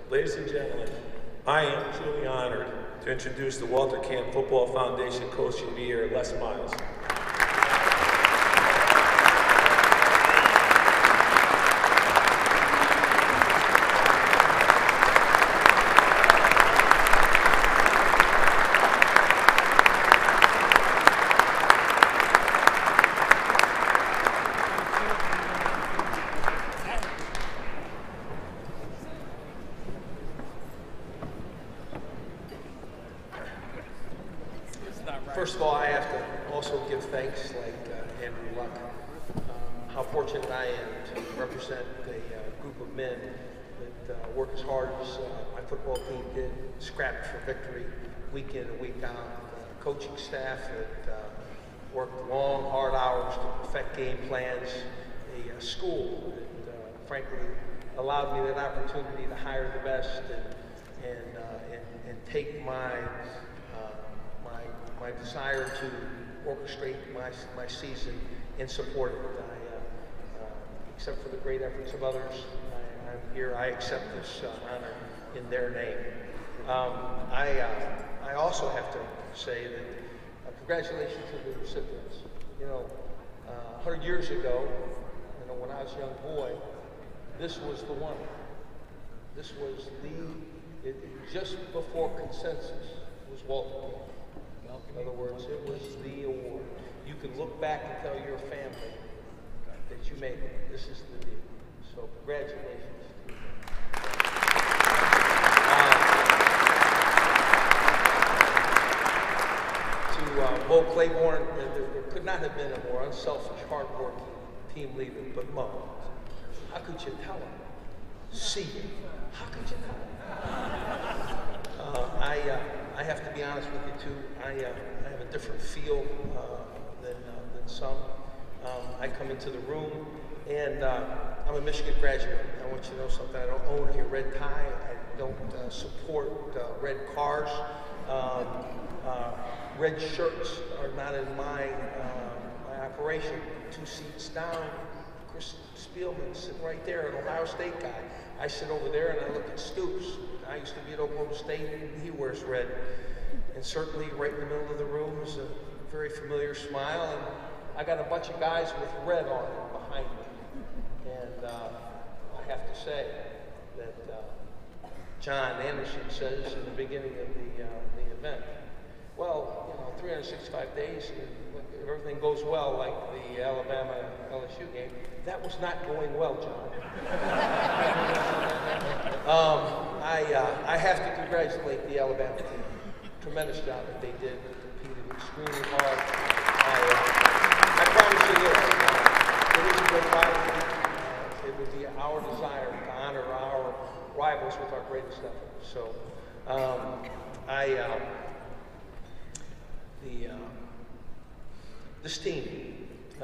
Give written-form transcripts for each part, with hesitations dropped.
Ladies and gentlemen, I am truly honored to introduce the Walter Camp Football Foundation Coach of the Year, Les Miles. First of all, I have to also give thanks, like Andrew Luck, how fortunate I am to represent a group of men that work as hard as my football team did, scrapped for victory, week in and week out. Coaching staff that worked long, hard hours to perfect game plans. A school that, frankly, allowed me that opportunity to hire the best and take my desire to orchestrate my season and support it. Except for the great efforts of others, I'm here. I accept this honor in their name. I also have to say that congratulations to the recipients. You know, 100 years ago, you know, when I was a young boy, this was the one. This was just before consensus was Walter Camp. In other words, it was the award. You can look back and tell your family that you made it. This is the deal. So congratulations to you. To Bo Claiborne, there could not have been a more unselfish, hard-working team leader, but Mo. How could you tell him? See, how could you tell him? I have to be honest with you too. I have a different feel than some. I come into the room, and I'm a Michigan graduate. I want you to know something. I don't own a red tie. I don't support red cars. Red shirts are not in my operation. 2 seats down, Chris Spielman sitting right there, an Ohio State guy. I sit over there and I look at Stoops. I used to be at Oklahoma State, and he wears red. And certainly right in the middle of the room is a very familiar smile, and I got a bunch of guys with red on behind me. And I have to say that John Anderson says in the beginning of the event, well, you know, 365 days, if everything goes well, like the Alabama-LSU game, that was not going well, John. I have to congratulate the Alabama team. Tremendous job that they did. They competed extremely hard. I promise you this, it isn't good rivalry. It would be our desire to honor our rivals with our greatest effort. So,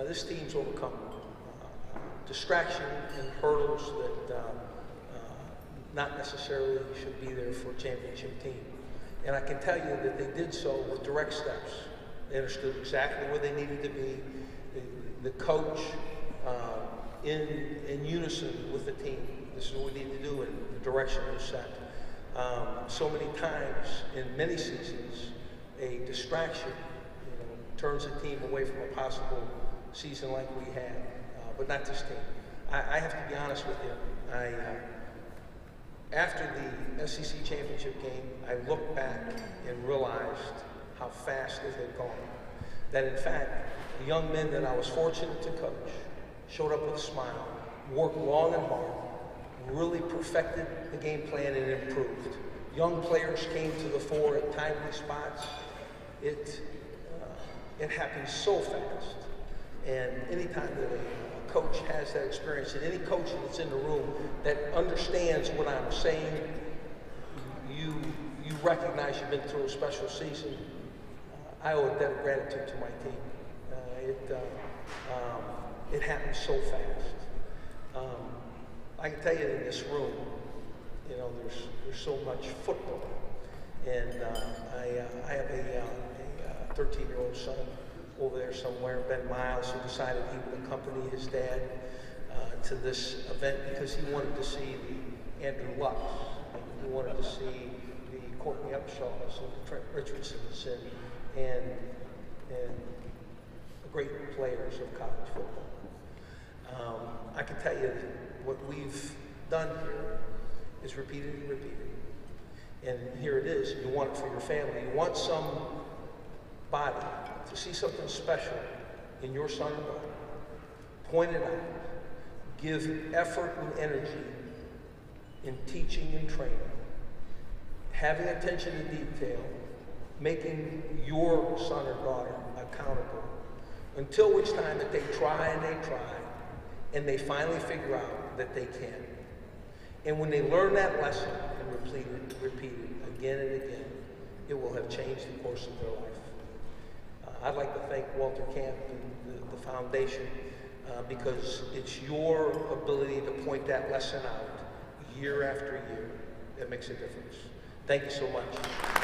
this team's overcome distraction and hurdles that not necessarily should be there for a championship team. And I can tell you that they did so with direct steps. They understood exactly where they needed to be. The coach, in unison with the team, this is what we need to do, and the direction was set. So many times in many seasons, a distraction turns a team away from a possible season like we had, but not this team. I have to be honest with you. After the SEC championship game, I looked back and realized how fast it had gone. That in fact, the young men that I was fortunate to coach showed up with a smile, worked long and hard, really perfected the game plan and improved. Young players came to the fore at timely spots. It happened so fast. And anytime that a coach has that experience, and any coach that's in the room that understands what I'm saying, you recognize you've been through a special season. I owe a debt of gratitude to my team. It happened so fast. I can tell you in this room, you know, there's so much football, and I have a 13-year-old son over there somewhere, Ben Miles, who decided he would accompany his dad to this event because he wanted to see Andrew Lux, and you wanted to see the Courtney Upshaws and the Trent Richardsons and the great players of college football. I can tell you what we've done here is repeated and repeated. And here it is. You want it for your family. You want somebody to see something special in your son or daughter. Point it out. Give effort and energy in teaching and training. Having attention to detail. Making your son or daughter accountable. Until which time that they try and they try, and they finally figure out that they can. And when they learn that lesson and repeat it again and again, it will have changed the course of their life. I'd like to thank Walter Camp and the foundation because it's your ability to point that lesson out year after year that makes a difference. Thank you so much.